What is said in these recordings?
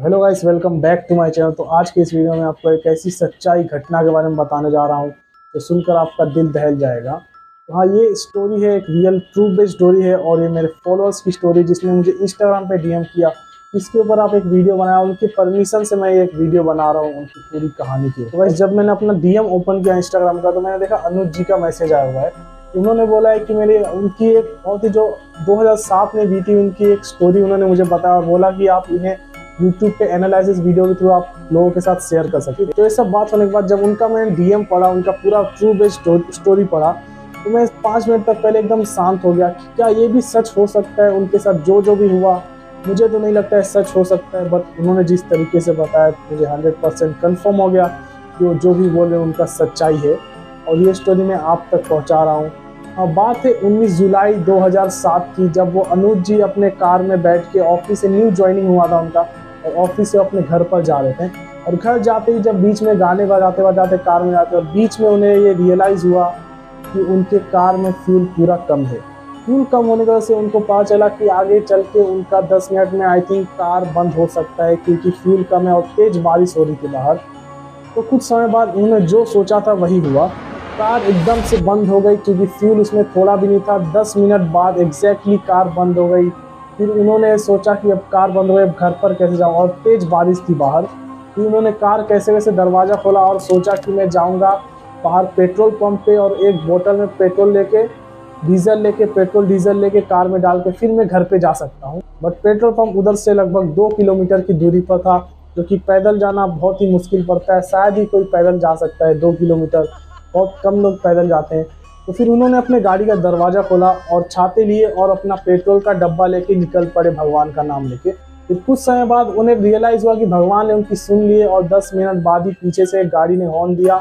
Hello guys, welcome back to my channel. तो आज के इस वीडियो में आपको एक ऐसी सच्चाई घटना के बारे में बताने जा रहा हूँ तो सुनकर आपका दिल दहल जाएगा। तो हाँ, ये स्टोरी है, एक रियल ट्रू बेस्ड स्टोरी है और ये मेरे फॉलोअर्स की स्टोरी, जिसने मुझे इंस्टाग्राम पे डीएम किया इसके ऊपर आप एक वीडियो बनाया। उनकी परमिशन से मैं एक वीडियो बना रहा हूँ उनकी पूरी कहानी की। तो गाइस, जब मैंने अपना डीएम ओपन किया इंस्टाग्राम का तो मैंने देखा अनुज जी का मैसेज आया हुआ है। उन्होंने बोला है कि मेरी उनकी एक बहुत ही जो 2007 में बीती उनकी एक स्टोरी उन्होंने मुझे बताया और बोला कि आप इन्हें यूट्यूब पे एनालिसिस वीडियो के थ्रू आप लोगों के साथ शेयर कर सकते। तो ये सब बात होने के बाद जब उनका मैंने डीएम पढ़ा, उनका पूरा ट्रू बेस्ड स्टोरी पढ़ा, तो मैं 5 मिनट तक पहले एकदम शांत हो गया कि क्या ये भी सच हो सकता है। उनके साथ जो भी हुआ मुझे तो नहीं लगता है सच हो सकता है, बट उन्होंने जिस तरीके से बताया मुझे 100% कन्फर्म हो गया कि वो जो भी बोल रहे हैं उनका सच्चाई है और ये स्टोरी मैं आप तक पहुँचा रहा हूँ। अब बात है 19 जुलाई 2007 की, जब वो अनुज जी अपने कार में बैठ के ऑफिस से न्यू ज्वाइनिंग हुआ था उनका और ऑफिस से अपने घर पर जा रहे थे। और घर जाते ही जब बीच में गाने बजाते बजाते कार में जाते और बीच में उन्हें ये रियलाइज़ हुआ कि उनके कार में फ्यूल पूरा कम है। फ्यूल कम होने की वजह से उनको पता चला कि आगे चल के उनका 10 मिनट में आई थिंक कार बंद हो सकता है, क्योंकि फ्यूल कम है और तेज़ बारिश हो रही थी बाहर। तो कुछ समय बाद उन्होंने जो सोचा था वही हुआ। कार एकदम से बंद हो गई क्योंकि फ्यूल उसमें थोड़ा भी नहीं था। 10 मिनट बाद एग्जैक्टली कार बंद हो गई। फिर उन्होंने सोचा कि अब कार बंद हो गई, अब घर पर कैसे जाऊँ, और तेज़ बारिश थी बाहर। फिर उन्होंने कार कैसे कैसे दरवाज़ा खोला और सोचा कि मैं जाऊँगा बाहर पेट्रोल पंप पे और एक बोतल में पेट्रोल डीजल लेके कार में डाल के फिर मैं घर पे जा सकता हूँ। बट पेट्रोल पंप उधर से लगभग 2 किलोमीटर की दूरी पर था, जो कि पैदल जाना बहुत ही मुश्किल पड़ता है। शायद ही कोई पैदल जा सकता है 2 किलोमीटर, बहुत कम लोग पैदल जाते हैं। तो फिर उन्होंने अपने गाड़ी का दरवाज़ा खोला और छाते लिए और अपना पेट्रोल का डब्बा लेके निकल पड़े भगवान का नाम लेके। फिर कुछ समय बाद उन्हें रियलाइज़ हुआ कि भगवान ने उनकी सुन लिए और 10 मिनट बाद ही पीछे से एक गाड़ी ने हॉर्न दिया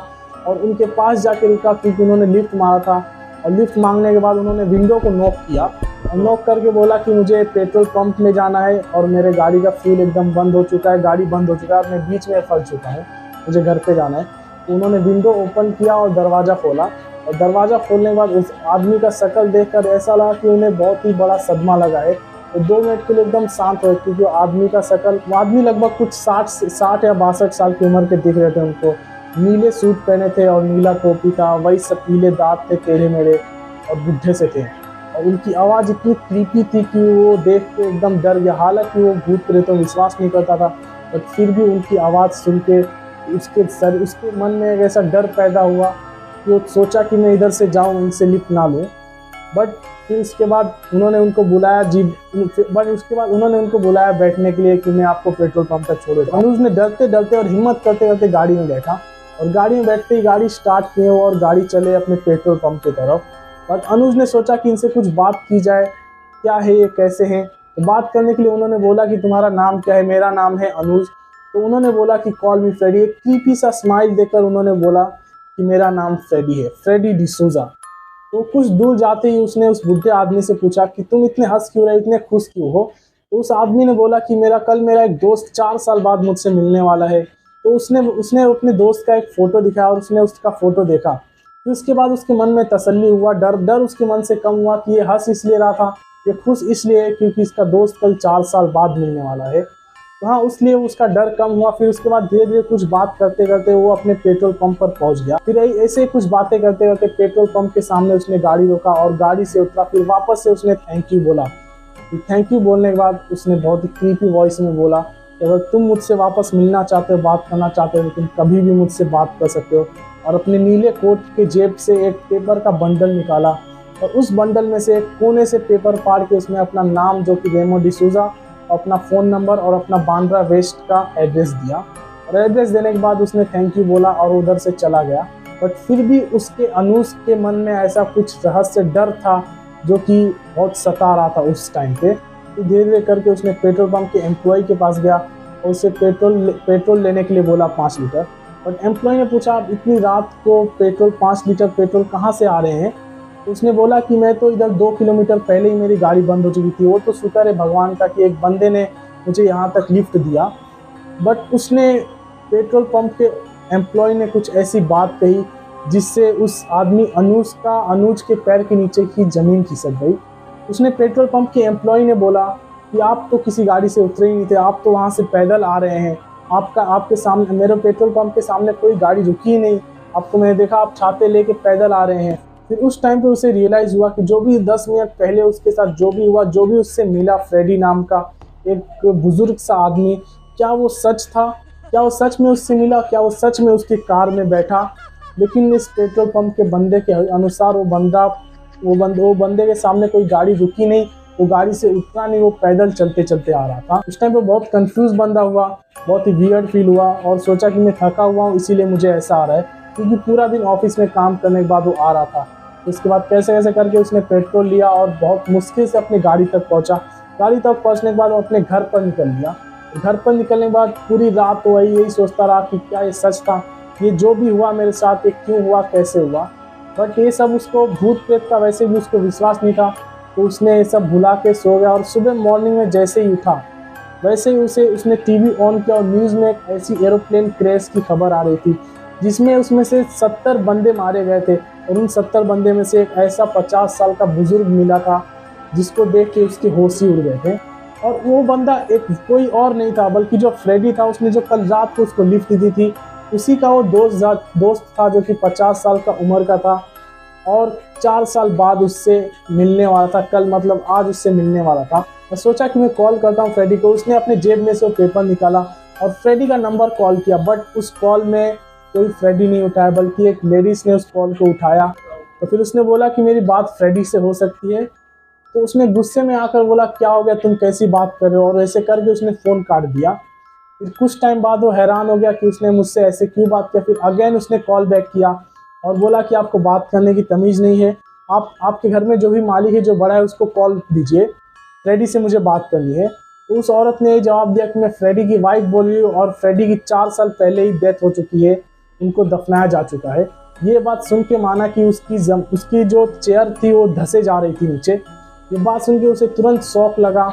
और उनके पास जाके रुका, क्योंकि उन्होंने लिफ्ट मारा था। और लिफ्ट मांगने के बाद उन्होंने विंडो को नॉक किया और नॉक करके बोला कि मुझे पेट्रोल पंप में जाना है और मेरे गाड़ी का फ्यूल एकदम बंद हो चुका है, गाड़ी बंद हो चुका है, मैं बीच में फंस चुका हूँ, मुझे घर पे जाना है। तो उन्होंने विंडो ओपन किया और दरवाज़ा खोला और दरवाज़ा खोलने के बाद उस आदमी का शक्ल देखकर ऐसा लगा कि उन्हें बहुत ही बड़ा सदमा लगा है। तो 2 मिनट के लिए एकदम शांत हुए, क्योंकि आदमी का शक्ल, वो आदमी लगभग कुछ 60 या 62 साल की उम्र के दिख रहे थे उनको। नीले सूट पहने थे और नीला टोपी था, वही सब पीले दांत थे टेढ़े मेढ़े और बुढ़े से थे। और उनकी आवाज़ इतनी क्रीपी थी कि वो देख के एकदम डर गया। हालांकि वो भूत प्रेतों विश्वास नहीं करता था, बट फिर भी उनकी आवाज़ सुन के उसके मन में एक ऐसा डर पैदा हुआ कि वो सोचा कि मैं इधर से जाऊं, इनसे लिफ्ट ना लूं। बट फिर उसके बाद उन्होंने उनको बुलाया बैठने के लिए कि मैं आपको पेट्रोल पंप तक छोड़ देता हूं। अनुज ने डरते डरते और हिम्मत करते करते गाड़ी में बैठा और गाड़ी में बैठते ही गाड़ी स्टार्ट किए और गाड़ी चले अपने पेट्रोल पंप की तरफ। बट अनुज ने सोचा कि इनसे कुछ बात की जाए, क्या है ये, कैसे हैं। तो बात करने के लिए उन्होंने बोला कि तुम्हारा नाम क्या है। मेरा नाम है अनुज। तो उन्होंने बोला कि कॉल मी फ्रेडी। एक क्रीपी सा स्माइल देकर उन्होंने बोला कि मेरा नाम फ्रेडी है, फ्रेडी डिसूजा। तो कुछ दूर जाते ही उसने उस बुढ़े आदमी से पूछा कि तुम इतने हंस क्यों रहे, इतने खुश क्यों हो। तो उस आदमी ने बोला कि मेरा एक दोस्त 4 साल बाद मुझसे मिलने वाला है। तो उसने अपने दोस्त का एक फ़ोटो दिखाया और उसने उसका फ़ोटो देखा। फिर उसके बाद उसके मन में तसल्ली हुआ, डर उसके मन से कम हुआ कि ये हंस इसलिए रहा था, ये खुश इसलिए है क्योंकि इसका दोस्त कल 4 साल बाद मिलने वाला है। तो हाँ, उसलिए उसका डर कम हुआ। फिर उसके बाद धीरे धीरे कुछ बात करते करते वो अपने पेट्रोल पंप पर पहुंच गया। फिर ऐसे कुछ बातें करते करते पेट्रोल पंप के सामने उसने गाड़ी रोका और गाड़ी से उतरा। फिर वापस से उसने थैंक यू बोला। थैंक यू बोलने के बाद उसने बहुत ही क्रीपी वॉइस में बोला कि अगर तुम मुझसे वापस मिलना चाहते हो, बात करना चाहते हो, तुम कभी भी मुझसे बात कर सकते हो। और अपने नीले कोट के जेब से एक पेपर का बंडल निकाला और उस बंडल में से एक कोने से पेपर फाड़ के उसमें अपना नाम, जो कि रेमो डिसूजा, अपना फ़ोन नंबर और अपना बांद्रा वेस्ट का एड्रेस दिया। और एड्रेस देने के बाद उसने थैंक यू बोला और उधर से चला गया। बट फिर भी उसके अनुज के मन में ऐसा कुछ रहस्य डर था जो कि बहुत सता रहा था उस टाइम पे। तो धीरे धीरे करके उसने पेट्रोल पंप के एम्प्लॉय के पास गया और उसे पेट्रोल लेने के लिए बोला 5 लीटर। बट एम्प्लॉय ने पूछा, आप इतनी रात को 5 लीटर पेट्रोल कहाँ से आ रहे हैं। तो उसने बोला कि मैं तो इधर 2 किलोमीटर पहले ही मेरी गाड़ी बंद हो चुकी थी। वो तो शुक्र है भगवान का कि एक बंदे ने मुझे यहाँ तक लिफ्ट दिया। बट उसने पेट्रोल पंप के एम्प्लॉय ने कुछ ऐसी बात कही जिससे उस आदमी अनुज के पैर के नीचे की ज़मीन खिसक गई। उसने पेट्रोल पंप के एम्प्लॉय ने बोला कि आप तो किसी गाड़ी से उतरे ही नहीं थे, आप तो वहाँ से पैदल आ रहे हैं, आपके सामने मेरे पेट्रोल पंप के सामने कोई गाड़ी रुकी ही नहीं, आपको मैंने देखा आप छाते लेके पैदल आ रहे हैं। फिर उस टाइम पे उसे रियलाइज़ हुआ कि जो भी 10 मिनट पहले उसके साथ जो भी हुआ, जो भी उससे मिला फ्रेडी नाम का एक बुजुर्ग सा आदमी, क्या वो सच था? क्या वो सच में उससे मिला? क्या वो सच में उसकी कार में बैठा? लेकिन इस पेट्रोल पंप के बंदे के अनुसार वो बंदे के सामने कोई गाड़ी रुकी नहीं, वो गाड़ी से उतरा नहीं, वो पैदल चलते चलते आ रहा था। उस टाइम पे बहुत कंफ्यूज बंदा हुआ, बहुत ही वियर्ड फील हुआ और सोचा कि मैं थका हुआ हूँ इसीलिए मुझे ऐसा आ रहा है, क्योंकि पूरा दिन ऑफिस में काम करने के बाद वो आ रहा था। उसके बाद कैसे कैसे करके उसने पेट्रोल लिया और बहुत मुश्किल से अपनी गाड़ी तक पहुँचा। गाड़ी तक पहुँचने के बाद वो अपने घर पर निकल लिया। घर पर निकलने के बाद पूरी रात वो यही सोचता रहा कि क्या ये सच था, ये जो भी हुआ मेरे साथ, ये क्यों हुआ, कैसे हुआ। बट ये सब उसको भूत प्रेत का वैसे भी उसको विश्वास नहीं था, तो उसने ये सब भुला के सो गया। और सुबह मॉर्निंग में जैसे ही उठा वैसे ही उसने टीवी ऑन किया और न्यूज़ में एक ऐसी एरोप्लेन क्रैश की खबर आ रही थी जिसमें उसमें से 70 बंदे मारे गए थे, और उन 70 बंदे में से एक ऐसा 50 साल का बुजुर्ग मिला था जिसको देख के उसके होश ही उड़ गए थे। और वो बंदा एक कोई और नहीं था बल्कि जो फ्रेडी था, उसने जो कल रात को उसको लिफ्ट दी थी, उसी का वो दोस्त था जो कि 50 साल का उम्र का था और 4 साल बाद उससे मिलने वाला था। कल मतलब आज उससे मिलने वाला था। मैं सोचा कि मैं कॉल करता हूँ फ्रेडी को। उसने अपने जेब में से वो पेपर निकाला और फ्रेडी का नंबर कॉल किया, बट उस कॉल में कोई फ्रेडी नहीं उठाया बल्कि एक लेडीज ने उस कॉल को उठाया। तो फिर उसने बोला कि मेरी बात फ्रेडी से हो सकती है। तो उसने गुस्से में आकर बोला क्या हो गया, तुम कैसी बात कर रहे हो, और ऐसे करके उसने फ़ोन काट दिया। फिर कुछ टाइम बाद वो हैरान हो गया कि उसने मुझसे ऐसे क्यों बात किया। फिर अगेन उसने कॉल बैक किया और बोला कि आपको बात करने की तमीज़ नहीं है, आपके घर में जो भी मालिक है, जो बड़ा है, उसको कॉल दीजिए, फ्रेडी से मुझे बात करनी है। तो उस औरत ने जवाब दिया कि मैं फ्रेडी की वाइफ बोल रही हूँ और फ्रेडी की 4 साल पहले ही डेथ हो चुकी है, उनको दफनाया जा चुका है। ये बात सुन के माना कि उसकी जो चेयर थी वो धसे जा रही थी नीचे। ये बात सुन के उसे तुरंत शौक लगा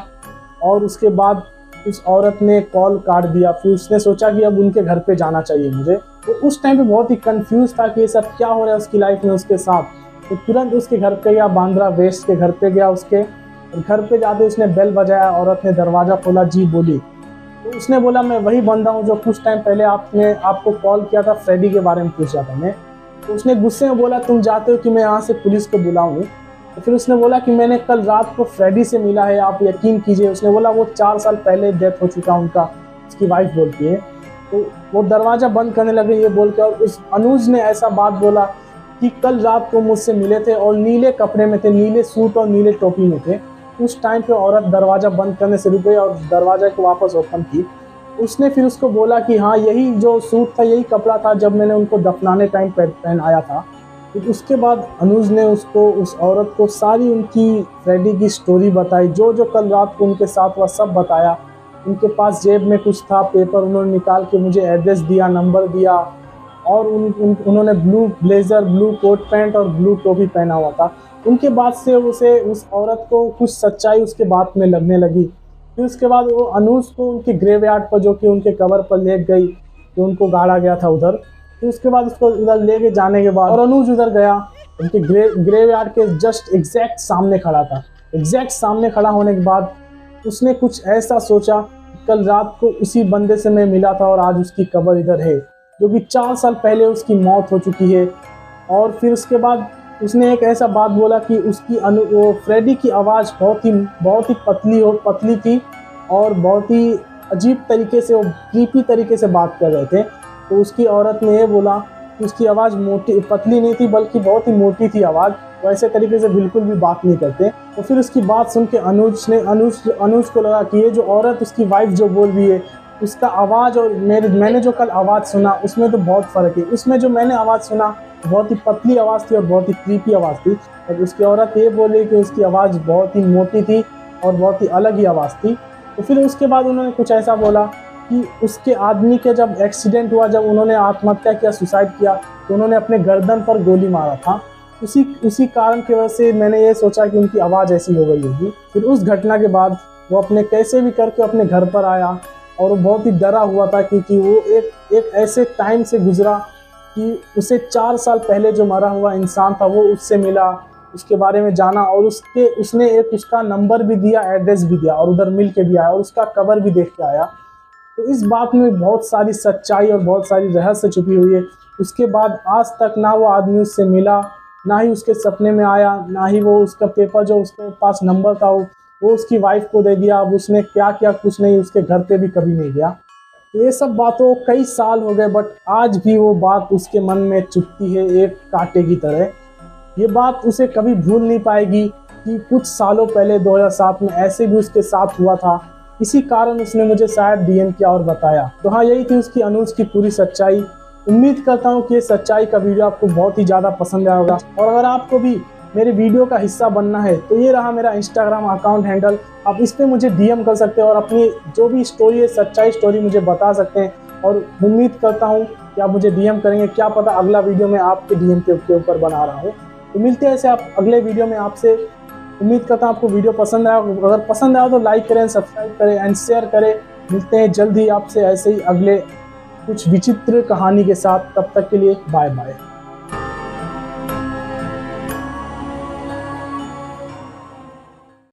और उसके बाद उस औरत ने कॉल काट दिया। फिर उसने सोचा कि अब उनके घर पे जाना चाहिए मुझे। तो उस टाइम पे बहुत ही कंफ्यूज था कि ये सब क्या हो रहा है उसकी लाइफ में उसके साथ। तो तुरंत उसके घर पे गया, बांद्रा वेस्ट के घर पे गया उसके। घर पे जाते उसने बेल बजाया, औरत ने दरवाज़ा खोला, जी बोली। तो उसने बोला मैं वही बंदा हूँ जो कुछ टाइम पहले आपको कॉल किया था, फ्रेडी के बारे में पूछा था मैं। तो उसने गुस्से में बोला तुम चाहते हो कि मैं यहाँ से पुलिस को बुलाऊँ? तो फिर उसने बोला कि मैंने कल रात को फ्रेडी से मिला है, आप यकीन कीजिए। उसने बोला वो 4 साल पहले डेथ हो चुका उनका, उसकी वाइफ बोलती है। तो वो दरवाज़ा बंद करने लगे ये बोल के, और उस अनुज ने ऐसा बात बोला कि कल रात को मुझसे मिले थे और नीले कपड़े में थे, नीले सूट और नीले टोपी में थे। उस टाइम पे औरत दरवाज़ा बंद करने से रुक गई और दरवाज़ा को वापस ओपन की। उसने फिर उसको बोला कि हाँ यही जो सूट था, यही कपड़ा था जब मैंने उनको दफनाने टाइम पहन आया था। फिर उसके बाद अनुज ने उस औरत को सारी उनकी फ्रेडी की स्टोरी बताई, जो जो कल रात को उनके साथ हुआ सब बताया। उनके पास जेब में कुछ था पेपर, उन्होंने निकाल के मुझे एड्रेस दिया, नंबर दिया, और उन्होंने blue blazer, blue coat pant और ब्लू टोपी पहना हुआ था। उनके बाद से उस औरत को कुछ सच्चाई उसके बात में लगने लगी। फिर उसके बाद वो अनुज को उनके ग्रेवयार्ड पर, जो कि उनके कबर पर ले गई, जो उनको गाड़ा गया था उधर। फिर उसके बाद उसको उधर लेके जाने के बाद और अनुज उधर गया, उनके ग्रेवयार्ड के जस्ट एग्जैक्ट सामने खड़ा था। एग्जैक्ट सामने खड़ा होने के बाद उसने कुछ ऐसा सोचा, कल रात को उसी बंदे से मैं मिला था और आज उसकी कब्र इधर है, जो कि 4 साल पहले उसकी मौत हो चुकी है। और फिर उसके बाद उसने एक ऐसा बात बोला कि वो फ्रेडी की आवाज़ बहुत ही पतली थी और बहुत ही अजीब तरीके से, वो क्रीपी तरीके से बात कर रहे थे। तो उसकी औरत ने ये बोला कि उसकी आवाज़ पतली नहीं थी बल्कि बहुत ही मोटी थी आवाज़, वो ऐसे तरीके से बिल्कुल भी बात नहीं करते। तो फिर उसकी बात सुन के अनुज को लगा कि ये जो औरत उसकी वाइफ जो बोल रही है, उसका आवाज़ और मैंने जो कल आवाज़ सुना उसमें तो बहुत फ़र्क है। उसमें जो मैंने आवाज़ सुना बहुत ही पतली आवाज़ थी और बहुत ही क्रीपी आवाज़ थी, और उसकी औरत ये बोली कि उसकी आवाज़ बहुत ही मोटी थी और बहुत ही अलग ही आवाज़ थी। तो फिर उसके बाद उन्होंने कुछ ऐसा बोला कि उसके आदमी के जब एक्सीडेंट हुआ, जब उन्होंने आत्महत्या किया, सुसाइड किया, तो उन्होंने अपने गर्दन पर गोली मारा था। उसी कारण की वजह से मैंने ये सोचा कि उनकी आवाज़ ऐसी हो गई होगी। फिर उस घटना के बाद वो अपने कैसे भी करके अपने घर पर आया और वो बहुत ही डरा हुआ था, क्योंकि वो एक ऐसे टाइम से गुजरा कि उसे 4 साल पहले जो मरा हुआ इंसान था वो उससे मिला, उसके बारे में जाना और उसने एक उसका नंबर भी दिया, एड्रेस भी दिया और उधर मिल के भी आया और उसका कवर भी देख के आया। तो इस बात में बहुत सारी सच्चाई और बहुत सारी रहस्य छुपी हुई है। उसके बाद आज तक ना वो आदमी उससे मिला, ना ही उसके सपने में आया, ना ही वो उसका पेपर जो उसके पास नंबर था वो उसकी वाइफ को दे दिया। अब उसने क्या किया कुछ नहीं, उसके घर पे भी कभी नहीं गया। ये सब बातों कई साल हो गए, बट आज भी वो बात उसके मन में चुभती है एक कांटे की तरह। ये बात उसे कभी भूल नहीं पाएगी कि कुछ सालों पहले 2007 में ऐसे भी उसके साथ हुआ था। इसी कारण उसने मुझे शायद डीएम किया और बताया। तो हाँ, यही थी उसकी अनुज की पूरी सच्चाई। उम्मीद करता हूँ कि ये सच्चाई का वीडियो आपको बहुत ही ज़्यादा पसंद आया होगा। और अगर आपको भी मेरे वीडियो का हिस्सा बनना है तो ये रहा मेरा इंस्टाग्राम अकाउंट हैंडल। आप इस पर मुझे डीएम कर सकते हैं और अपनी जो भी स्टोरी है, सच्चाई स्टोरी मुझे बता सकते हैं। और उम्मीद करता हूँ कि आप मुझे डीएम करेंगे, क्या पता अगला वीडियो मैं आपके डीएम के ऊपर बना रहा हूँ। तो मिलते हैं ऐसे आप अगले वीडियो में आपसे। उम्मीद करता हूँ आपको वीडियो पसंद आया। अगर पसंद आया तो लाइक करें, सब्सक्राइब करें एंड शेयर करें। मिलते हैं जल्द ही आपसे ऐसे ही अगले कुछ विचित्र कहानी के साथ। तब तक के लिए बाय बाय।